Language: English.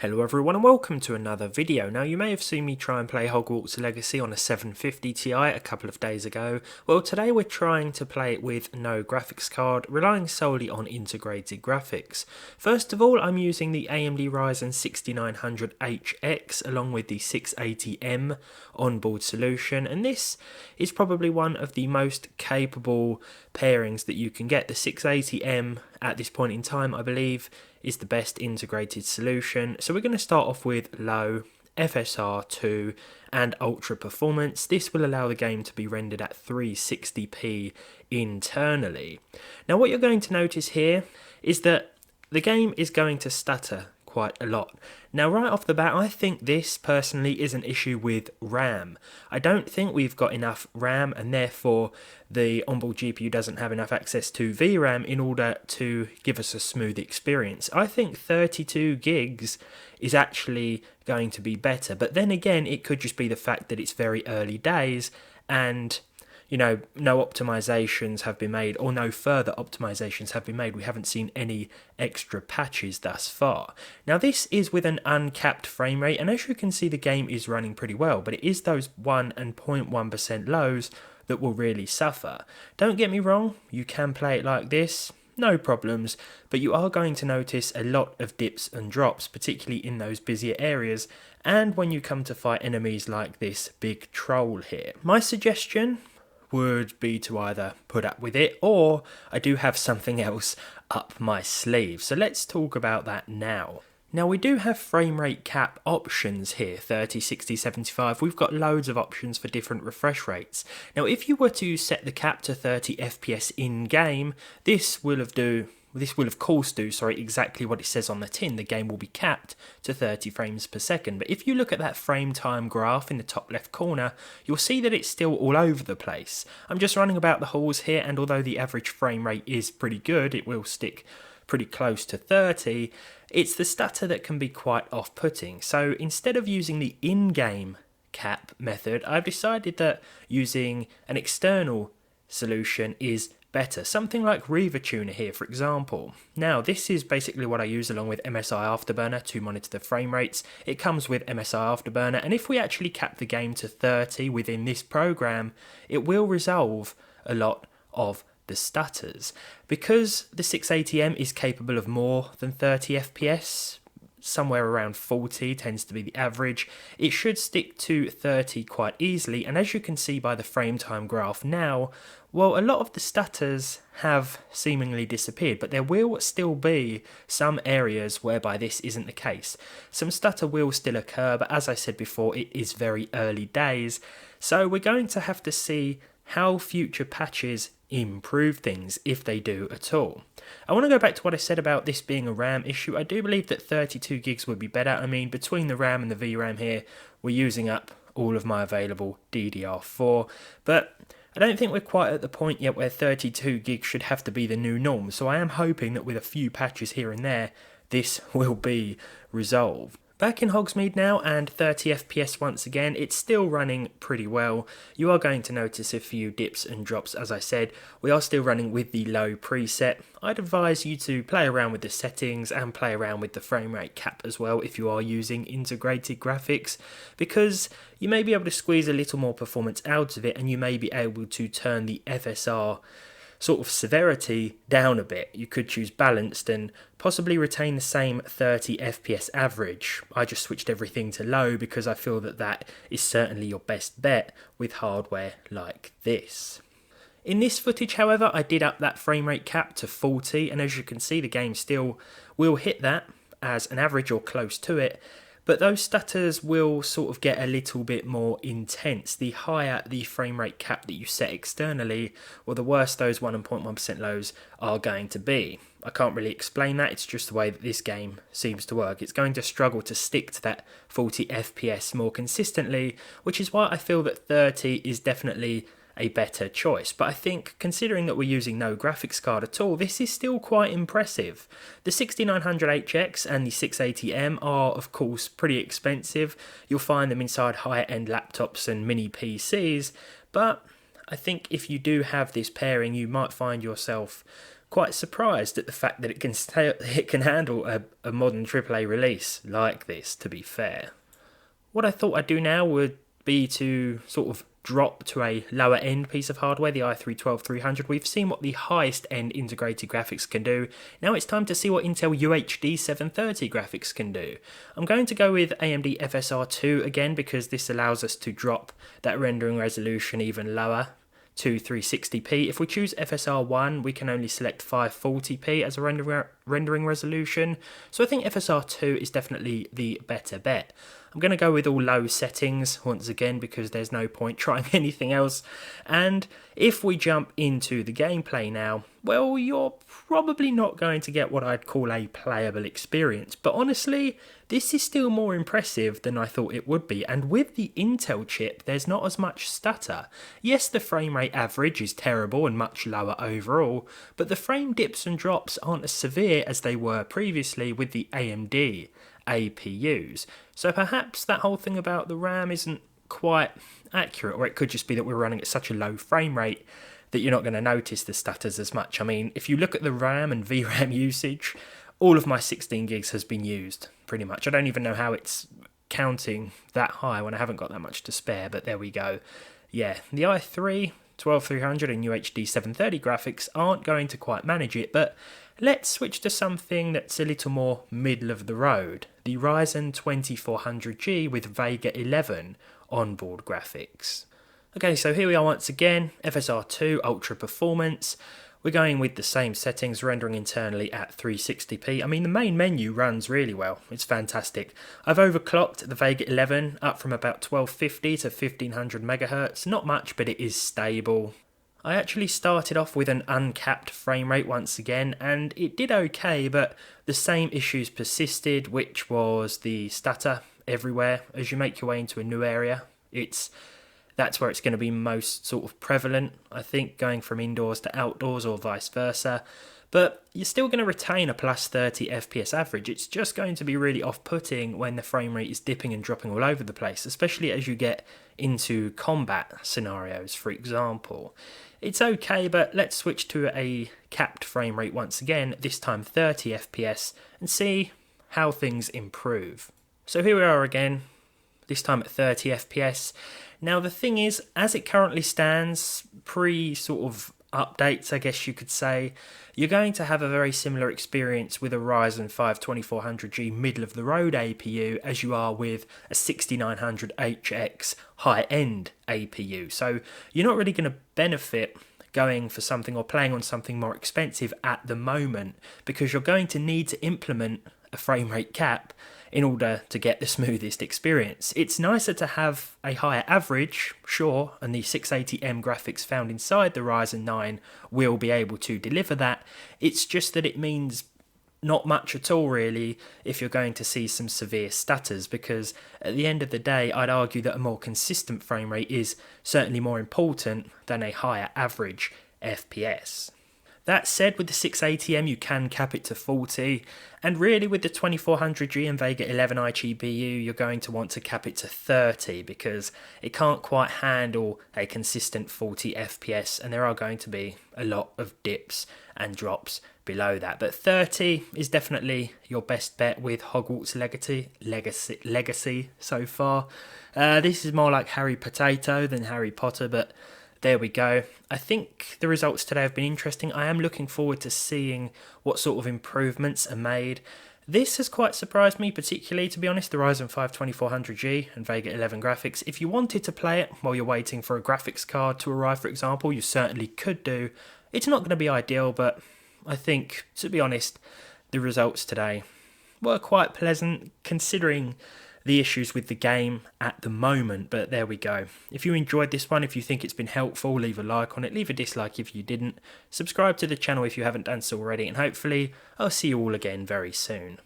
Hello everyone and welcome to another video. Now you may have seen me try and play Hogwarts Legacy on a 750 Ti a couple of days ago. Well, today we're trying to play it with no graphics card, relying solely on integrated graphics. First of all, I'm using the AMD Ryzen 6900HX along with the 680M onboard solution, and this is probably one of the most capable pairings that you can get. The 680M at this point in time, I believe, is the best integrated solution. So we're going to start off with low, FSR2 and ultra performance. This will allow the game to be rendered at 360p internally. Now what you're going to notice here is that the game is going to stutter quite a lot. Now right off the bat, I think this personally is an issue with RAM. I don't think we've got enough RAM, and therefore the onboard GPU doesn't have enough access to VRAM in order to give us a smooth experience. I think 32 gigs is actually going to be better, but then again it could just be the fact that it's very early days and no optimizations have been made, or no further optimizations have been made. We haven't seen any extra patches thus far. Now this is with an uncapped frame rate, and as you can see the game is running pretty well, but it is those 1 and 0.1% lows that will really suffer. Don't get me wrong, you can play it like this, no problems, but you are going to notice a lot of dips and drops, particularly in those busier areas, and when you come to fight enemies like this big troll here. My suggestion would be to either put up with it, or I do have something else up my sleeve. So let's talk about that now. Now we do have frame rate cap options here, 30, 60, 75. We've got loads of options for different refresh rates. Now if you were to set the cap to 30 FPS in game, this will of course do exactly what it says on the tin. The game will be capped to 30 frames per second. But if you look at that frame time graph in the top left corner, you'll see that it's still all over the place. I'm just running about the halls here, and although the average frame rate is pretty good, it will stick pretty close to 30, it's the stutter that can be quite off-putting. So instead of using the in-game cap method, I've decided that using an external solution is better. Something like Riva Tuner here, for example. Now this is basically what I use along with MSI Afterburner to monitor the frame rates. It comes with MSI Afterburner, and if we actually cap the game to 30 within this program, it will resolve a lot of the stutters. Because the 680M is capable of more than 30 FPS, somewhere around 40 tends to be the average, it should stick to 30 quite easily, and as you can see by the frame time graph now, well, a lot of the stutters have seemingly disappeared, but there will still be some areas whereby this isn't the case. Some stutter will still occur, but as I said before, it is very early days, so we're going to have to see how future patches improve things, if they do at all. I want to go back to what I said about this being a RAM issue. I do believe that 32 gigs would be better. I mean, between the RAM and the VRAM here, we're using up all of my available DDR4, but I don't think we're quite at the point yet where 32 gigs should have to be the new norm, so I am hoping that with a few patches here and there, this will be resolved. Back in Hogsmeade now, and 30 FPS once again, it's still running pretty well. You are going to notice a few dips and drops, as I said. We are still running with the low preset. I'd advise you to play around with the settings and play around with the frame rate cap as well if you are using integrated graphics, because you may be able to squeeze a little more performance out of it, and you may be able to turn the FSR sort of severity down a bit. You could choose balanced and possibly retain the same 30 FPS average. I just switched everything to low because I feel that that is certainly your best bet with hardware like this. In this footage, however, I did up that frame rate cap to 40, and as you can see the game still will hit that as an average or close to it, but those stutters will sort of get a little bit more intense. The higher the frame rate cap that you set externally, well, the worse those 1 and 0.1% lows are going to be. I can't really explain that, it's just the way that this game seems to work. It's going to struggle to stick to that 40 FPS more consistently, which is why I feel that 30 is definitely a better choice. But I think, considering that we're using no graphics card at all, this is still quite impressive. The 6900HX and the 680M are of course pretty expensive. You'll find them inside higher end laptops and mini PCs, but I think if you do have this pairing, you might find yourself quite surprised at the fact that it can handle a modern AAA release like this, to be fair. What I thought I'd do now would be to sort of drop to a lower end piece of hardware, the i3-12300. We've seen what the highest end integrated graphics can do. Now it's time to see what Intel UHD 730 graphics can do. I'm going to go with AMD FSR2 again because this allows us to drop that rendering resolution even lower to 360p. If we choose FSR1, we can only select 540p as a rendering resolution. So I think FSR2 is definitely the better bet. I'm going to go with all low settings once again because there's no point trying anything else. And if we jump into the gameplay now, well, you're probably not going to get what I'd call a playable experience. But honestly, this is still more impressive than I thought it would be. And with the Intel chip, there's not as much stutter. Yes, the frame rate average is terrible and much lower overall, but the frame dips and drops aren't as severe as they were previously with the AMD APUs. So perhaps that whole thing about the RAM isn't quite accurate, or it could just be that we're running at such a low frame rate that you're not going to notice the stutters as much. I mean, if you look at the RAM and VRAM usage, all of my 16 gigs has been used, pretty much. I don't even know how it's counting that high when I haven't got that much to spare, but there we go. Yeah, the i3, 12300 and UHD 730 graphics aren't going to quite manage it, but let's switch to something that's a little more middle of the road. The Ryzen 2400G with Vega 11 onboard graphics. Okay, so here we are once again, FSR2 Ultra Performance. We're going with the same settings, rendering internally at 360p. I mean, the main menu runs really well. It's fantastic. I've overclocked the Vega 11 up from about 1250 to 1500 megahertz. Not much, but it is stable. I actually started off with an uncapped frame rate once again, and it did okay, but the same issues persisted, which was the stutter everywhere. As you make your way into a new area, that's where it's going to be most sort of prevalent, I think, going from indoors to outdoors or vice versa. But you're still going to retain a plus 30 FPS average. It's just going to be really off-putting when the frame rate is dipping and dropping all over the place, especially as you get into combat scenarios, for example. It's okay, but let's switch to a capped frame rate once again, this time 30 FPS, and see how things improve. So here we are again, this time at 30 FPS. Now the thing is, as it currently stands, pre-sort of updates, I guess you could say, you're going to have a very similar experience with a Ryzen 5 2400G middle-of-the-road APU as you are with a 6900HX high-end APU. So you're not really going to benefit going for something or playing on something more expensive at the moment because you're going to need to implement a frame rate cap in order to get the smoothest experience. It's nicer to have a higher average, sure, and the 680M graphics found inside the Ryzen 9 will be able to deliver that. It's just that it means not much at all really if you're going to see some severe stutters, because at the end of the day I'd argue that a more consistent frame rate is certainly more important than a higher average FPS. That said, with the 680M you can cap it to 40, and really with the 2400G and Vega 11 iGPU you're going to want to cap it to 30 because it can't quite handle a consistent 40 FPS, and there are going to be a lot of dips and drops below that. But 30 is definitely your best bet with Hogwarts Legacy so far. This is more like Harry Potato than Harry Potter, but there we go. I think the results today have been interesting. I am looking forward to seeing what sort of improvements are made. This has quite surprised me, particularly, to be honest, the Ryzen 5 2400G and Vega 11 graphics. If you wanted to play it while you're waiting for a graphics card to arrive, for example, you certainly could do. It's not going to be ideal, but I think, to be honest, the results today were quite pleasant, considering the issues with the game at the moment, but there we go. If you enjoyed this one, if you think it's been helpful, leave a like on it, leave a dislike if you didn't, subscribe to the channel if you haven't done so already, and hopefully I'll see you all again very soon.